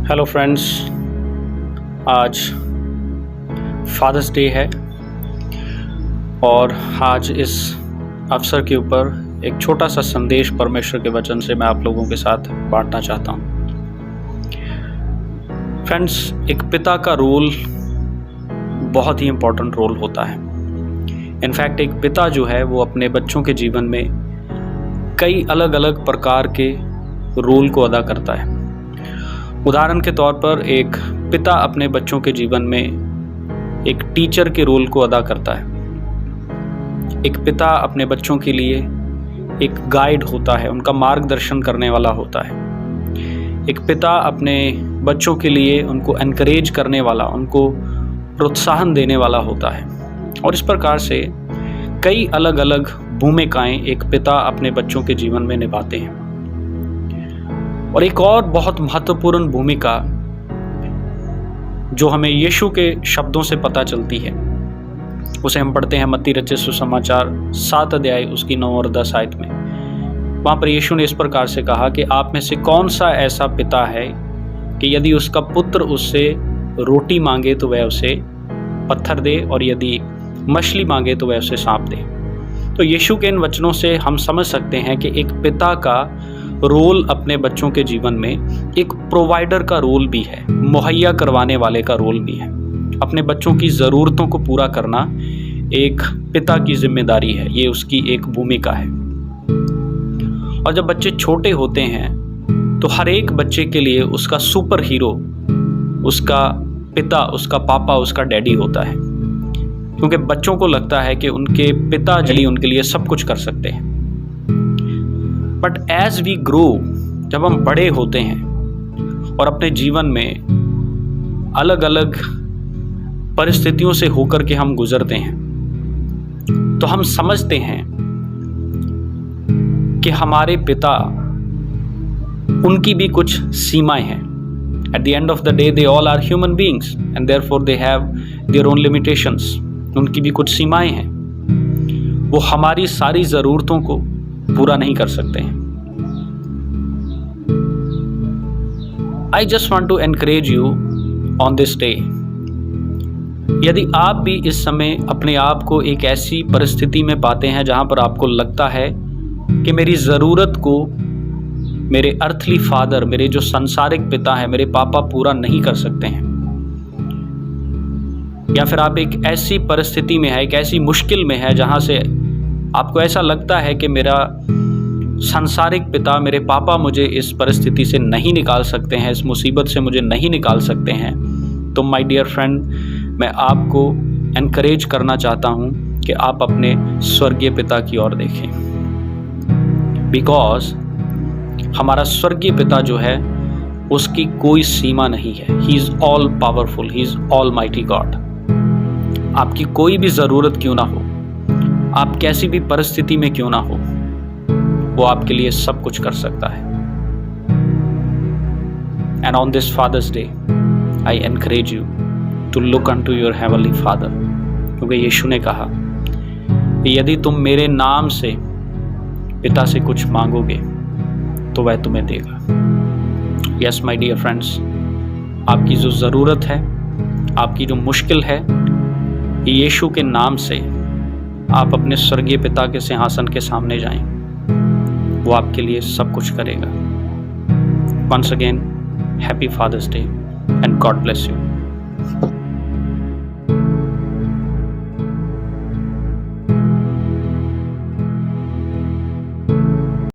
Hello friends, आज fathers day है और आज इस अवसर के ऊपर एक छोटा सा संदेश परमेश्वर के वचन से मैं आप लोगों के साथ बांटना चाहता हूँ। फ्रेंड्स, एक पिता का रोल बहुत ही इम्पोर्टेंट रोल होता है। इनफैक्ट एक पिता जो है वो अपने बच्चों के जीवन में कई अलग अलग प्रकार के रोल को अदा करता है। उदाहरण के तौर पर एक पिता अपने बच्चों के जीवन में एक टीचर के रोल को अदा करता है। एक पिता अपने बच्चों के लिए एक गाइड होता है, उनका मार्गदर्शन करने वाला होता है। एक पिता अपने बच्चों के लिए उनको एनकरेज करने वाला, उनको प्रोत्साहन देने वाला होता है। और इस प्रकार से कई अलग अलग भूमिकाएं एक पिता अपने बच्चों के जीवन में निभाते हैं। और एक और बहुत महत्वपूर्ण भूमिका जो हमें यीशु के शब्दों से पता चलती है, उसे हम पढ़ते हैं मत्ती रचित सुसमाचार 7 अध्याय उसकी 9 और 10 आयत में। वहाँ पर यीशु ने इस प्रकार से कहा कि आप में से कौन सा ऐसा पिता है कि यदि उसका पुत्र उससे रोटी मांगे तो वह उसे पत्थर दे, और यदि मछली मांगे तो वह उसे सांप दे। तो यीशु के इन वचनों से हम समझ सकते हैं कि एक पिता का रोल अपने बच्चों के जीवन में एक प्रोवाइडर का रोल भी है, मुहैया करवाने वाले का रोल भी है। अपने बच्चों की ज़रूरतों को पूरा करना एक पिता की जिम्मेदारी है, ये उसकी एक भूमिका है। और जब बच्चे छोटे होते हैं तो हर एक बच्चे के लिए उसका सुपर हीरो उसका पिता, उसका पापा, उसका डैडी होता है, क्योंकि बच्चों को लगता है कि उनके पिताजी उनके लिए सब कुछ कर सकते हैं। बट एज वी ग्रो, जब हम बड़े होते हैं और अपने जीवन में अलग अलग परिस्थितियों से होकर के हम गुजरते हैं, तो हम समझते हैं कि हमारे पिता, उनकी भी कुछ सीमाएं हैं। At the end of the day they all are human beings and therefore they have their own limitations. उनकी भी कुछ सीमाएं हैं, वो हमारी सारी ज़रूरतों को पूरा नहीं कर सकते हैं। I just want to encourage you on this day। यदि आप भी इस समय अपने आप को एक ऐसी परिस्थिति में पाते हैं जहां पर आपको लगता है कि मेरी ज़रूरत को मेरे अर्थली फादर, मेरे जो संसारिक पिता है, मेरे पापा पूरा नहीं कर सकते हैं, या फिर आप एक ऐसी परिस्थिति में है, एक ऐसी मुश्किल में है जहां से आपको ऐसा लगता है कि मेरा सांसारिक पिता, मेरे पापा मुझे इस परिस्थिति से नहीं निकाल सकते हैं, इस मुसीबत से मुझे नहीं निकाल सकते हैं, तो माय डियर फ्रेंड, मैं आपको एनकरेज करना चाहता हूं कि आप अपने स्वर्गीय पिता की ओर देखें। बिकॉज हमारा स्वर्गीय पिता जो है उसकी कोई सीमा नहीं है। He is all powerful, he is all mighty God. आपकी कोई भी ज़रूरत क्यों ना हो, आप कैसी भी परिस्थिति में क्यों ना हो, वो आपके लिए सब कुछ कर सकता है। And on this Father's Day I encourage you to look unto your heavenly father, क्योंकि यीशु ने कहा कि यदि तुम मेरे नाम से पिता से कुछ मांगोगे तो वह तुम्हें देगा। यस माय डियर फ्रेंड्स, आपकी जो ज़रूरत है, आपकी जो मुश्किल है, यीशु के नाम से आप अपने स्वर्गीय पिता के सिंहासन के सामने जाएं, वो आपके लिए सब कुछ करेगा। Once again, happy Father's Day and God bless you.